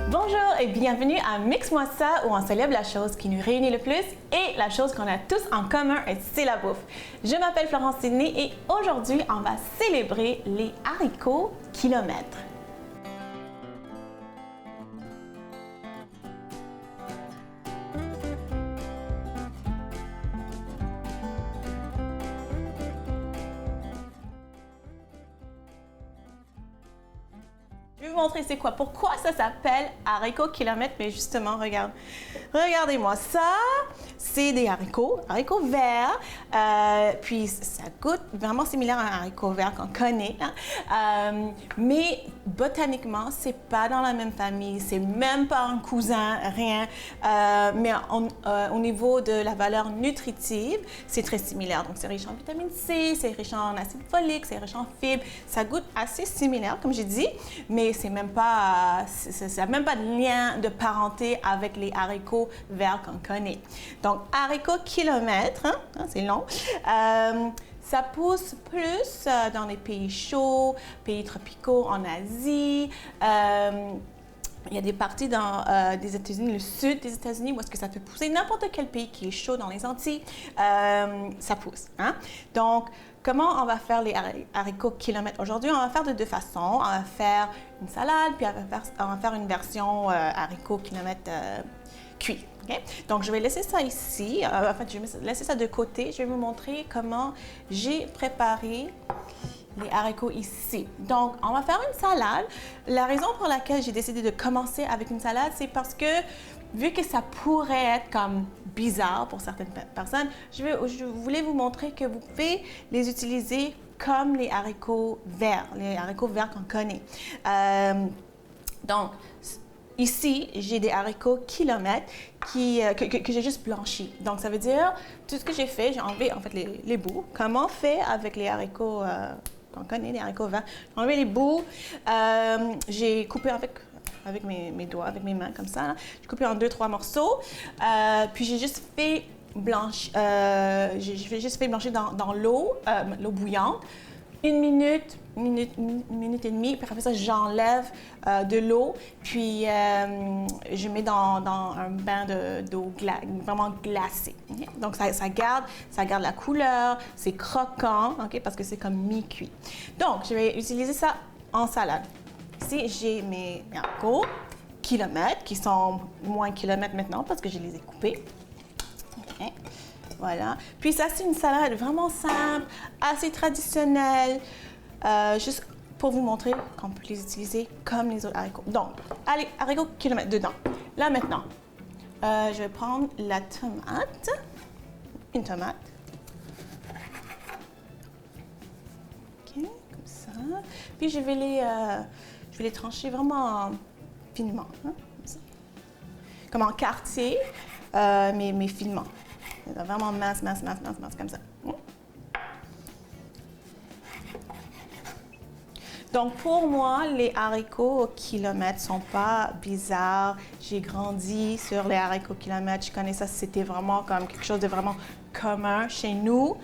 Bonjour et bienvenue à Mix-moi ça où on célèbre la chose qui nous réunit le plus et la chose qu'on a tous en commun, c'est la bouffe. Je m'appelle Florence Sidney et aujourd'hui on va célébrer les haricots kilomètres. Je vais vous montrer c'est quoi, pourquoi ça s'appelle haricots kilomètres, mais justement, regardez-moi ça, c'est des haricots verts, puis ça goûte vraiment similaire à un haricot vert qu'on connaît, hein. Mais botaniquement, c'est pas dans la même famille, c'est même pas un cousin, rien, mais au niveau de la valeur nutritive, c'est très similaire, donc c'est riche en vitamine C, c'est riche en acide folique, c'est riche en fibres, ça goûte assez similaire, comme j'ai dit, mais c'est même pas, ça n'a même pas de lien de parenté avec les haricots verts qu'on connaît. Donc, haricots kilomètres, hein, c'est long. Ça pousse plus dans les pays chauds, pays tropicaux, en Asie. Il y a des parties dans des États-Unis, le sud des États-Unis, où est-ce que ça fait pousser n'importe quel pays qui est chaud dans les Antilles, ça pousse. Hein? Donc, comment on va faire les haricots kilomètres aujourd'hui? On va faire de deux façons. On va faire une salade, puis on va faire une version haricots kilomètres cuit. Okay? Donc, je vais laisser ça ici. En fait, je vais laisser ça de côté. Je vais vous montrer comment j'ai préparé les haricots ici. Donc, on va faire une salade. La raison pour laquelle j'ai décidé de commencer avec une salade, c'est parce que, vu que ça pourrait être comme bizarre pour certaines personnes, je voulais vous montrer que vous pouvez les utiliser comme les haricots verts qu'on connaît. Donc, ici, j'ai des haricots kilomètres que j'ai juste blanchis. Donc, ça veut dire, tout ce que j'ai fait, j'ai enlevé en fait les bouts, comme on fait avec les haricots qu'on connaît, les haricots verts. J'ai enlevé les bouts, j'ai coupé avec mes doigts, avec mes mains, comme ça. J'ai coupé en 2-3 morceaux, puis j'ai juste fait blanchir dans l'eau bouillante. Une minute et demie, puis après ça, j'enlève de l'eau, puis je mets dans un bain d'eau vraiment glacée. Okay? Donc, ça garde la couleur, c'est croquant, okay? Parce que c'est comme mi-cuit. Donc, je vais utiliser ça en salade. Ici, j'ai mes haricots kilomètres, qui sont moins kilomètres maintenant parce que je les ai coupés. Okay. Voilà. Puis ça, c'est une salade vraiment simple, assez traditionnelle, juste pour vous montrer qu'on peut les utiliser comme les autres haricots. Donc, allez, haricots kilomètres dedans. Là, maintenant, je vais prendre la tomate, une tomate. OK, comme ça. Puis je vais les trancher vraiment finement, hein, comme ça. Comme en quartier, mais finement. Vraiment mince, comme ça. Donc, pour moi, les haricots au kilomètre sont pas bizarres. J'ai grandi sur les haricots kilomètres. Je connais ça, c'était vraiment comme quelque chose de vraiment commun chez nous.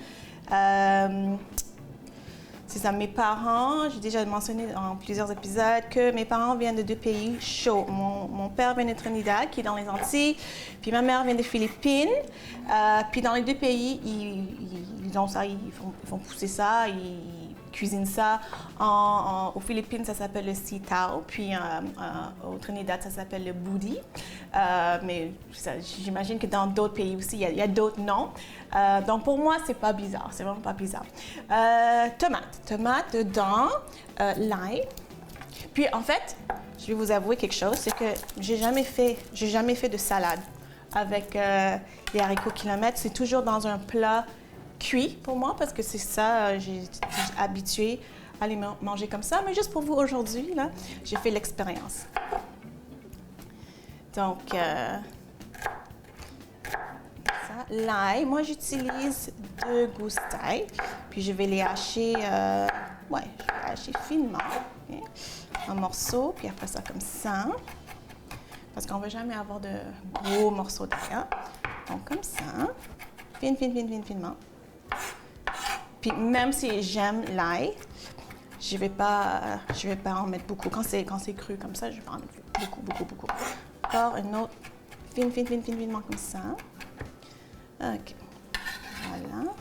C'est ça, mes parents, j'ai déjà mentionné dans plusieurs épisodes que mes parents viennent de deux pays chauds. Mon père vient de Trinidad, qui est dans les Antilles, puis ma mère vient des Philippines. Puis dans les deux pays, ils ont ça, ils font pousser ça, ils cuisinent ça. Aux Philippines, ça s'appelle le sitaw, puis au Trinidad, ça s'appelle le boudi. Mais j'imagine que dans d'autres pays aussi, il y a d'autres noms. Donc pour moi, c'est pas bizarre, c'est vraiment pas bizarre. Tomate dedans, l'ail. Puis en fait, je vais vous avouer quelque chose, c'est que j'ai jamais fait de salade avec les haricots kilomètres. C'est toujours dans un plat cuit pour moi parce que c'est ça, j'ai habitué à les manger comme ça. Mais juste pour vous aujourd'hui, là, j'ai fait l'expérience. Donc, l'ail, moi j'utilise 2 gousses d'ail, puis je vais les hacher, je vais hacher finement, okay, en morceaux, puis après ça comme ça, parce qu'on ne veut jamais avoir de gros morceaux d'ail, hein? Donc comme ça, finement. Puis même si j'aime l'ail, je vais pas en mettre beaucoup. Quand c'est cru comme ça, je vais en mettre beaucoup. Encore une autre, finement comme ça. OK. Voilà.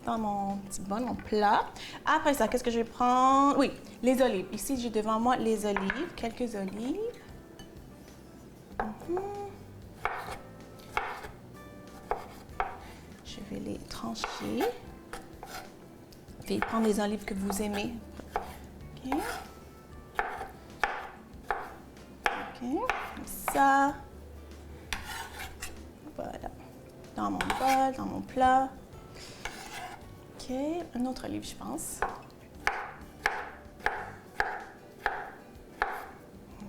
Dans mon petit bol, mon plat. Après ça, qu'est-ce que je vais prendre? Oui, les olives. Ici, j'ai devant moi les olives, quelques olives. Je vais les trancher. Puis prendre les olives que vous aimez. OK. Comme ça. Voilà. Dans mon bol, dans mon plat. OK. Un autre olive, je pense.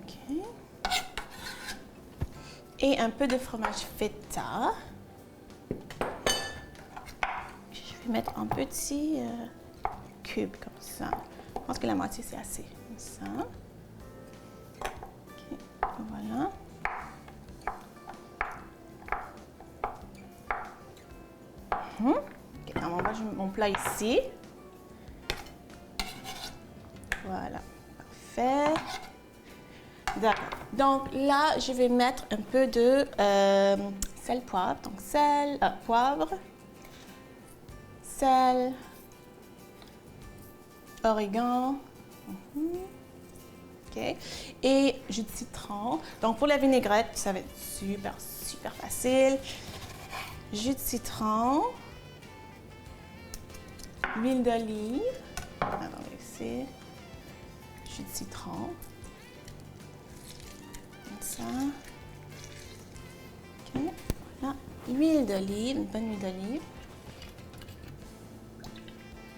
OK. Et un peu de fromage feta. Je vais mettre en petits cubes comme ça. Je pense que la moitié, c'est assez. Comme ça. OK. Voilà. OK. Alors, on va mettre mon plat ici. Voilà. Parfait. D'accord. Donc là, je vais mettre un peu de sel, poivre. Donc sel, poivre, sel, origan. OK. Et jus de citron. Donc pour la vinaigrette, ça va être super facile. Jus de citron. Huile d'olive. Alors ici. Jus de citron. Ça. OK. Voilà. L'huile d'olive, une bonne huile d'olive.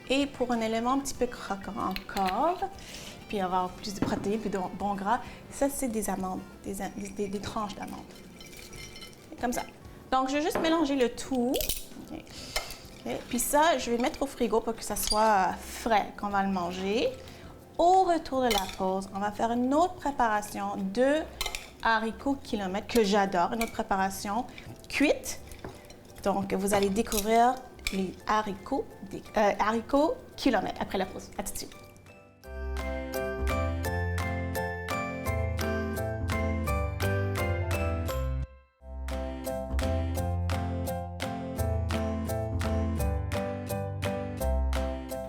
Et pour un élément un petit peu croquant encore, puis avoir plus de protéines, puis de bon gras, ça c'est des amandes, des tranches d'amandes. Comme ça. Donc je vais juste mélanger le tout. Okay. Okay. Puis ça, je vais mettre au frigo pour que ça soit frais quand on va le manger. Au retour de la pause, on va faire une autre préparation de haricots kilomètres que j'adore, une autre préparation cuite. Donc, vous allez découvrir les haricots kilomètres après la pause. À tout de suite.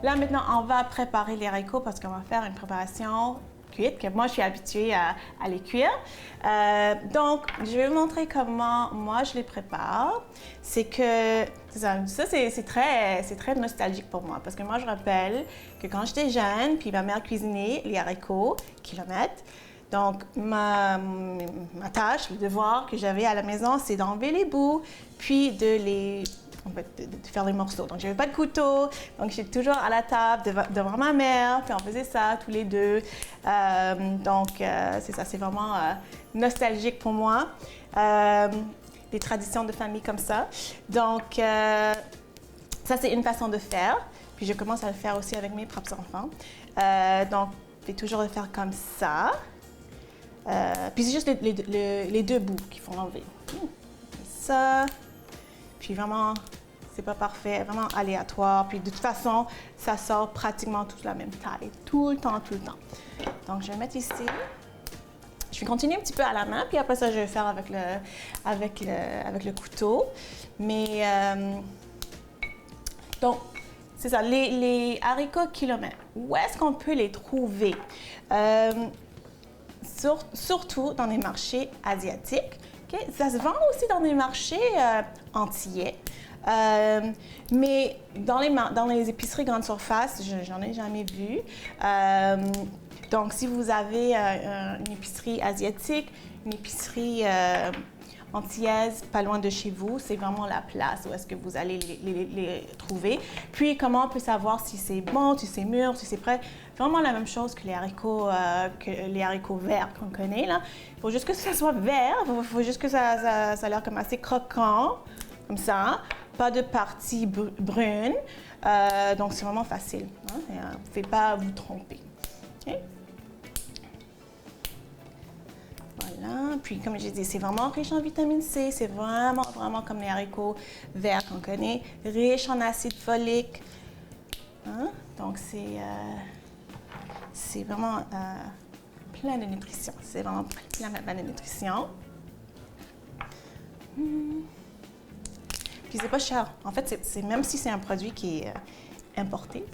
Là, maintenant, on va préparer les haricots parce qu'on va faire une préparation cuite, que moi, je suis habituée à les cuire. Donc, je vais vous montrer comment moi, je les prépare. C'est que, ça c'est très nostalgique pour moi parce que moi, je rappelle que quand j'étais jeune, puis ma mère cuisinait les haricots kilomètres. Donc, ma tâche, le devoir que j'avais à la maison, c'est d'enlever les bouts, puis de faire les morceaux. Donc, j'avais pas de couteau, donc j'étais toujours à la table devant ma mère, puis on faisait ça tous les deux. C'est ça, c'est vraiment nostalgique pour moi, des traditions de famille comme ça. Donc, ça, c'est une façon de faire, puis je commence à le faire aussi avec mes propres enfants. Donc, je vais toujours le faire comme ça. Puis c'est juste les deux bouts qu'il faut enlever. Comme ça. Puis vraiment, c'est pas parfait, vraiment aléatoire. Puis de toute façon, ça sort pratiquement toute la même taille. Tout le temps. Donc, je vais mettre ici. Je vais continuer un petit peu à la main, puis après ça, je vais faire avec le couteau. Mais, donc, c'est ça, les haricots kilomètres. Où est-ce qu'on peut les trouver? Surtout dans les marchés asiatiques. Okay? Ça se vend aussi dans les marchés antillais. Mais dans les épiceries grande surface, j'en ai jamais vu. Donc, si vous avez une épicerie asiatique, une épicerie antillaise pas loin de chez vous, c'est vraiment la place où est-ce que vous allez les trouver. Puis, comment on peut savoir si c'est bon, si c'est mûr, si c'est prêt? Vraiment la même chose que les haricots verts qu'on connaît, là. Il faut juste que ça soit vert, il faut juste que ça a l'air comme assez croquant, comme ça. Pas de partie brune. Donc, c'est vraiment facile. Hein? Vous ne pouvez pas vous tromper. Okay? Voilà. Puis, comme je dis, c'est vraiment riche en vitamine C. C'est vraiment comme les haricots verts qu'on connaît. Riche en acide folique. Hein? Donc, c'est c'est vraiment plein de nutrition. C'est vraiment plein de nutrition. Puis c'est pas cher. En fait, même si c'est un produit qui est importé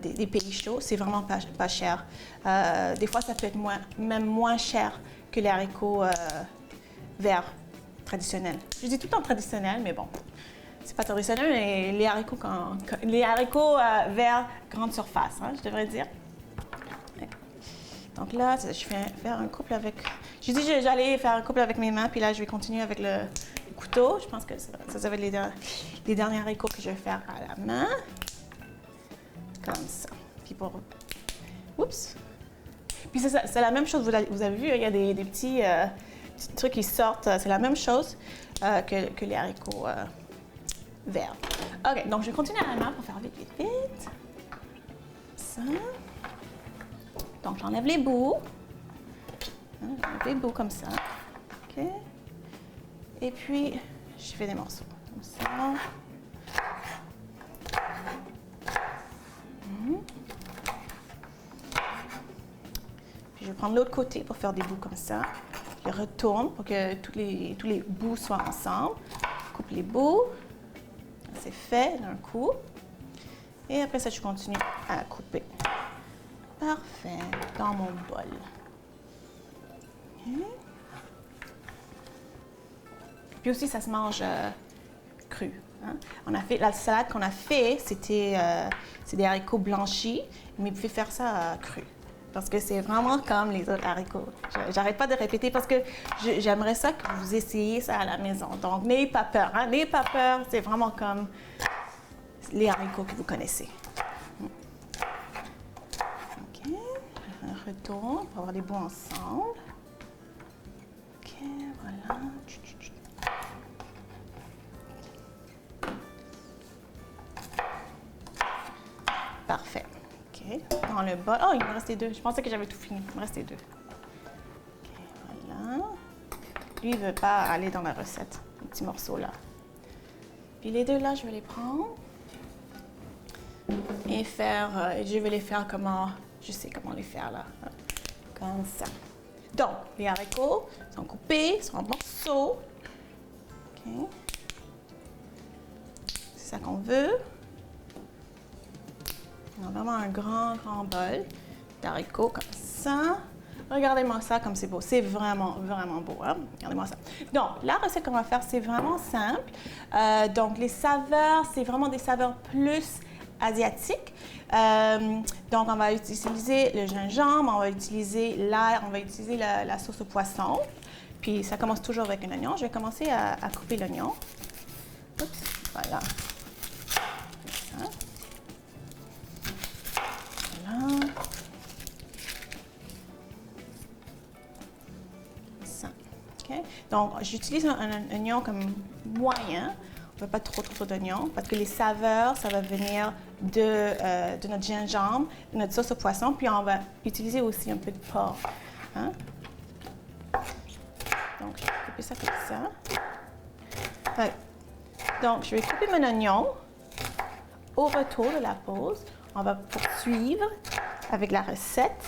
des pays chauds, c'est vraiment pas cher. Des fois, ça peut être même moins cher que les haricots verts traditionnels. Je dis tout le temps traditionnel, mais bon, c'est pas traditionnel, mais les haricots verts grande surface, hein, je devrais dire. Donc là, je vais faire un couple avec... J'ai dit que j'allais faire un couple avec mes mains, puis là, je vais continuer avec le couteau. Je pense que ça va être les derniers haricots que je vais faire à la main. Comme ça. Puis pour... Oups! Puis c'est la même chose, vous avez vu, il y a des petits trucs qui sortent. C'est la même chose que les haricots verts. OK, donc je vais continuer à la main pour faire vite. Ça. Donc, j'enlève les bouts. J'enlève les bouts comme ça. OK. Et puis, je fais des morceaux comme ça. Puis, je vais prendre l'autre côté pour faire des bouts comme ça. Je retourne pour que tous les bouts soient ensemble. Je coupe les bouts. C'est fait d'un coup. Et après ça, je continue à couper. Parfait, dans mon bol. Okay. Puis aussi, ça se mange cru. Hein? La salade qu'on a fait, c'est des haricots blanchis, mais vous pouvez faire ça cru. Parce que c'est vraiment comme les autres haricots. J'arrête pas de répéter parce que j'aimerais ça que vous essayiez ça à la maison. Donc, n'ayez pas peur. Hein? N'ayez pas peur, c'est vraiment comme les haricots que vous connaissez. Retourne pour avoir les bouts ensemble. OK, voilà. Parfait. OK, dans le bol. Oh, il me restait 2. Je pensais que j'avais tout fini. Il me restait 2. OK, voilà. Lui, il ne veut pas aller dans la recette. Les petits morceaux là. Puis les deux là, je vais les prendre et je vais les faire comment... Je sais comment les faire là, comme ça. Donc, les haricots sont coupés, sont en morceaux. OK. C'est ça qu'on veut. On a vraiment un grand bol d'haricots comme ça. Regardez-moi ça comme c'est beau. C'est vraiment beau. Hein? Regardez-moi ça. Donc, la recette qu'on va faire, c'est vraiment simple. Donc, les saveurs, c'est vraiment des saveurs plus asiatique. Donc, on va utiliser le gingembre, on va utiliser l'ail, on va utiliser la sauce au poisson. Puis, ça commence toujours avec un oignon. Je vais commencer à couper l'oignon. Oups, voilà. Ça. Voilà. Ça. OK. Donc, j'utilise un oignon comme moyen. On ne veut pas trop d'oignons parce que les saveurs, ça va venir de notre gingembre, de notre sauce au poisson, puis on va utiliser aussi un peu de porc. Hein? Donc, je vais couper ça comme ça. Ouais. Donc, je vais couper mon oignon. Au retour de la pause, on va poursuivre avec la recette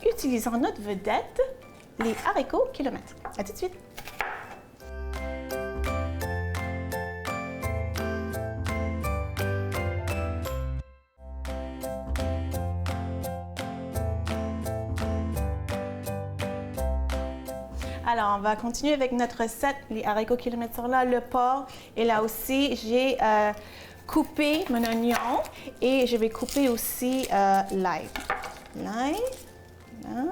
utilisant notre vedette, les haricots kilomètres. À tout de suite! Alors, on va continuer avec notre recette, les haricots kilomètres sont là, le porc. Et là aussi, j'ai coupé mon oignon et je vais couper aussi l'ail. L'ail, là.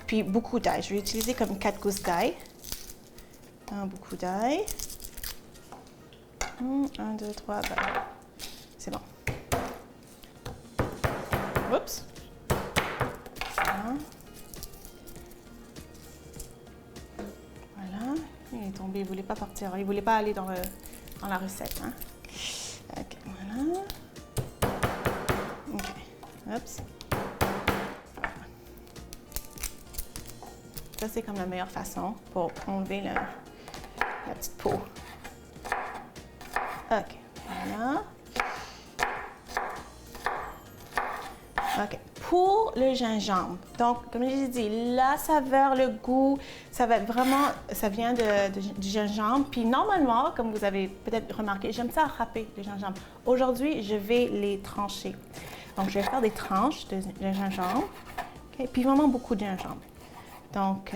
Puis beaucoup d'ail. Je vais utiliser comme 4 gousses d'ail. Beaucoup d'ail. 1, 2, 3, voilà. C'est bon. Oups. Ça. Il est tombé, il ne voulait pas partir, il ne voulait pas aller dans la recette. Hein? OK, voilà. OK, oups. Ça, c'est comme la meilleure façon pour enlever la petite peau. OK, voilà. OK, pour le gingembre, donc comme j'ai dit, la saveur, le goût, ça va être vraiment, ça vient du gingembre. Puis normalement, comme vous avez peut-être remarqué, j'aime ça râper le gingembre. Aujourd'hui, je vais les trancher. Donc je vais faire des tranches de gingembre, okay? Puis vraiment beaucoup de gingembre. Donc,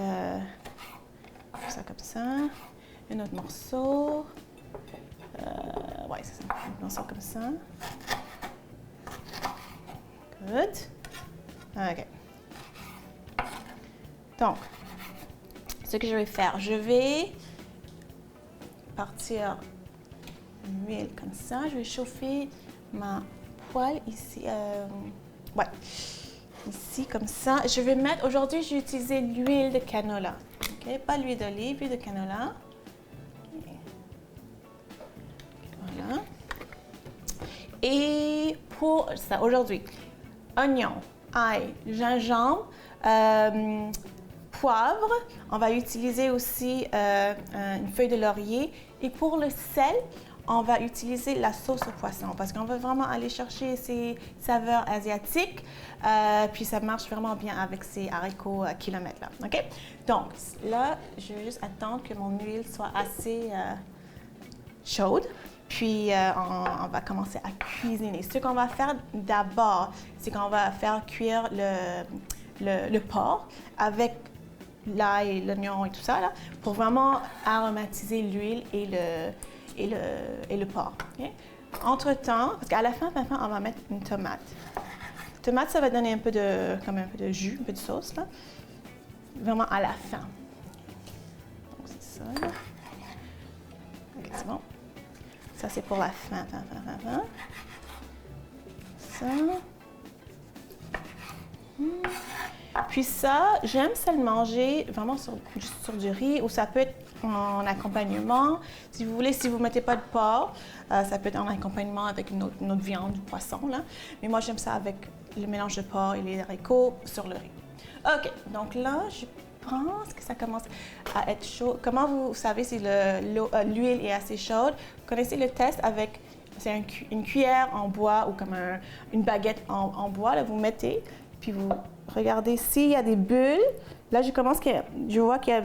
ça comme ça, un autre morceau, ouais, c'est ça, un morceau comme ça. Good. OK. Donc, ce que je vais faire, je vais partir l'huile comme ça. Je vais chauffer ma poêle ici. Ouais, ici comme ça. Je vais mettre, aujourd'hui, j'ai utilisé l'huile de canola. OK, pas l'huile d'olive, l'huile de canola. Okay. Voilà. Et pour ça, aujourd'hui, oignon, ail, gingembre, poivre. On va utiliser aussi une feuille de laurier. Et pour le sel, on va utiliser la sauce au poisson parce qu'on va vraiment aller chercher ces saveurs asiatiques. Puis ça marche vraiment bien avec ces haricots kilomètres là. OK? Donc là, je vais juste attendre que mon huile soit assez chaude. Puis, on va commencer à cuisiner. Ce qu'on va faire d'abord, c'est qu'on va faire cuire le porc avec l'ail, l'oignon et tout ça, là, pour vraiment aromatiser l'huile et le porc. Okay? Entre-temps, parce qu'à la fin, on va mettre une tomate. La tomate, ça va donner un peu de jus, un peu de sauce, là. Vraiment à la fin. Donc, c'est ça. OK, c'est bon. Ça, c'est pour la fin. Ça. Puis ça, j'aime ça le manger vraiment juste sur du riz ou ça peut être en accompagnement. Si vous voulez, si vous ne mettez pas de porc, ça peut être en accompagnement avec une autre viande, du poisson, là. Mais moi, j'aime ça avec le mélange de porc et les haricots sur le riz. OK, donc là, je pense que ça commence à être chaud. Comment vous savez si l'huile est assez chaude? Vous connaissez le test avec une cuillère en bois ou comme une baguette en bois. Là, vous mettez, puis vous regardez s'il y a des bulles. Là, je vois qu'il y a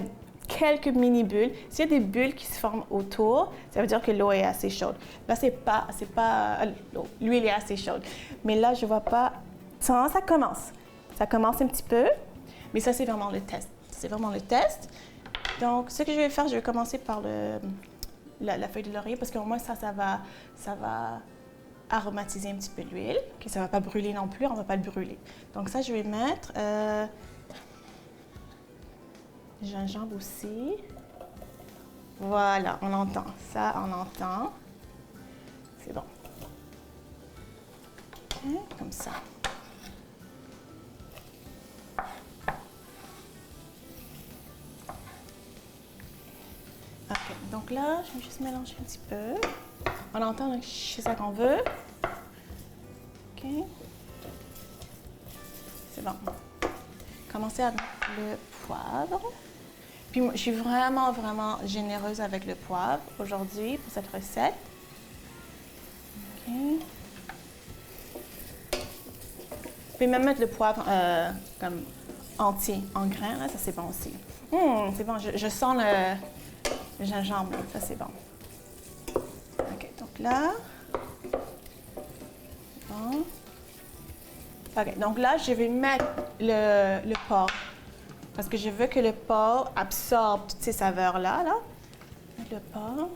quelques mini-bulles. S'il y a des bulles qui se forment autour, ça veut dire que l'eau est assez chaude. Là, c'est pas l'huile est assez chaude. Mais là, je vois pas. Ça commence. Ça commence un petit peu, mais ça, c'est vraiment le test. C'est vraiment le test. Donc, ce que je vais faire, je vais commencer par la feuille de laurier parce qu'au moins, ça va aromatiser un petit peu l'huile. Okay, ça ne va pas brûler non plus, on ne va pas le brûler. Donc ça, je vais mettre gingembre aussi. Voilà, on entend. Ça, on entend. C'est bon. Okay, comme ça. OK, donc là, je vais juste mélanger un petit peu. On entend, donc c'est ça qu'on veut. OK. C'est bon. Commencez avec le poivre. Puis moi, je suis vraiment, vraiment généreuse avec le poivre aujourd'hui pour cette recette. OK. Vous pouvez même mettre le poivre comme entier, en grains, là, ça c'est bon aussi. C'est bon, je sens le gingembre, là. Ça c'est bon. OK, donc là, bon. OK, donc là, je vais mettre le porc parce que je veux que le porc absorbe toutes ces saveurs-là. Là. Mettre le porc.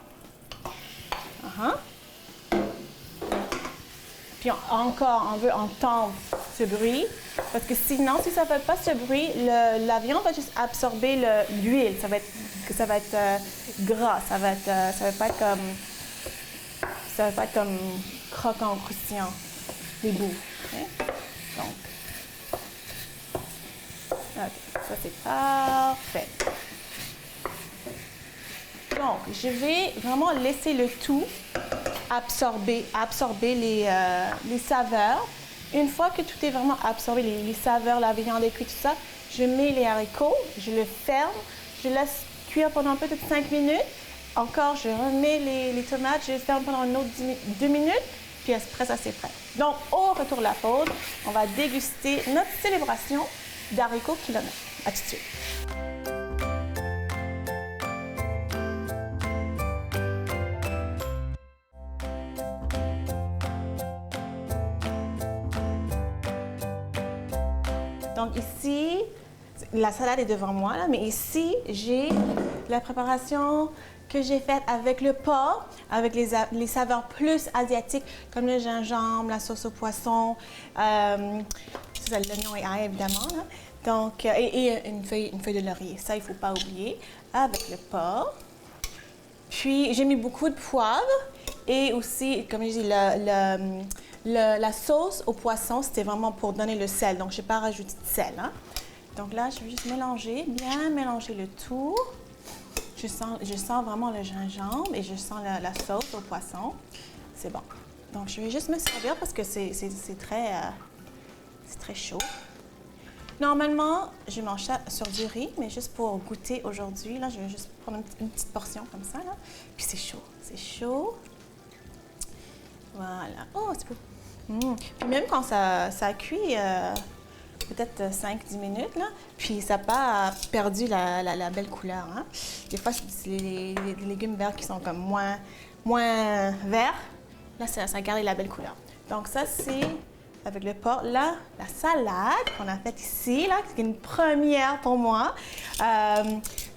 Puis encore, on veut entendre ce bruit parce que sinon, si ça ne fait pas ce bruit, la viande va juste absorber l'huile. Ça va être gras. Ça va pas être comme croquant, croustillant, des bouts. Okay? Donc, OK, ça c'est parfait. Donc, je vais vraiment laisser le tout absorber les saveurs. Une fois que tout est vraiment absorbé, les saveurs, la viande et tout ça, je mets les haricots, je le ferme, je laisse cuire pendant peut-être 5 minutes. Encore, je remets les tomates, je les ferme pendant une autre 2 minutes. puis après ça, c'est prêt. Donc, au retour de la pause, on va déguster notre célébration d'haricots kilomètres. À tout de suite. Donc ici, la salade est devant moi, là, mais ici, j'ai la préparation que j'ai faite avec le porc, avec les saveurs plus asiatiques, comme le gingembre, la sauce au poisson, l'oignon et ail, évidemment. Là. Donc, et une feuille de laurier, ça, il ne faut pas oublier, avec le porc. Puis, j'ai mis beaucoup de poivre et aussi, comme je dis, la sauce au poisson, c'était vraiment pour donner le sel. Donc, je n'ai pas rajouté de sel. Hein. Donc là, je vais juste mélanger, bien mélanger le tout. Je sens vraiment le gingembre et je sens la sauce au poisson. C'est bon. Donc, je vais juste me servir parce que c'est très chaud. Normalement, je mange ça sur du riz, mais juste pour goûter aujourd'hui, là, je vais juste prendre une petite portion comme ça, là. Puis c'est chaud, c'est chaud. Voilà. Oh, c'est beau. Puis même quand ça cuit, peut-être 5-10 minutes, là, puis ça n'a pas perdu la belle couleur. Hein. Des fois, c'est les légumes verts qui sont comme moins verts. Là, ça garde la belle couleur. Donc ça, c'est avec le porc. Là, la salade qu'on a faite ici, là, c'est une première pour moi.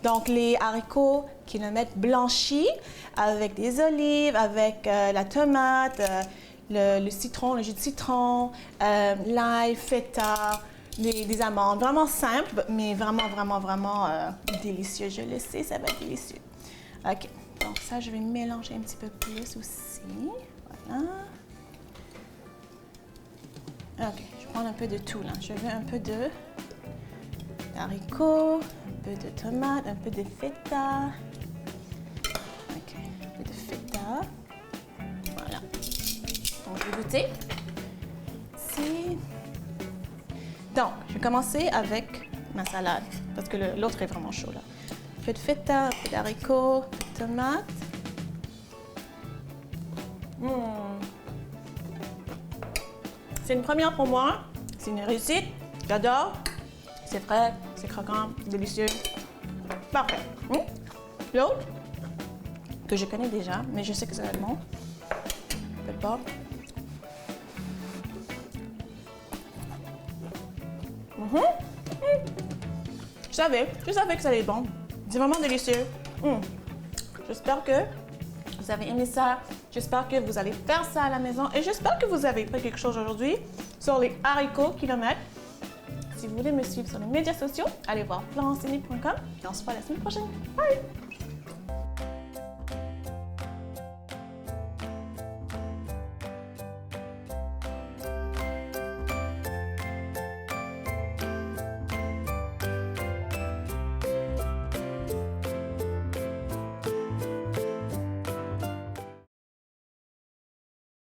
Donc, les haricots kilomètres blanchis avec des olives, avec la tomate, le citron, le jus de citron, l'ail, feta, des amandes. Vraiment simple, mais vraiment délicieux. Je le sais, ça va être délicieux. OK. Donc, ça, je vais mélanger un petit peu plus aussi. Voilà. OK, je vais prendre un peu de tout, là. Je veux un peu de haricots, un peu de tomates, un peu de feta. OK, un peu de feta. Voilà. Donc, je vais goûter. Donc, je vais commencer avec ma salade, parce que l'autre est vraiment chaud, là. Un peu de feta, un peu d'haricots, un peu de tomates. C'est une première pour moi. C'est une réussite. J'adore. C'est frais, c'est croquant, délicieux. Parfait. L'autre, que je connais déjà, mais je sais que ça va être bon. Un peu de porc. Je savais que ça allait être bon. C'est vraiment délicieux. J'espère que vous avez aimé ça. J'espère que vous allez faire ça à la maison. Et j'espère que vous avez appris quelque chose aujourd'hui sur les haricots kilomètres. Si vous voulez me suivre sur les médias sociaux, allez voir florenceni.com et on se voit la semaine prochaine. Bye!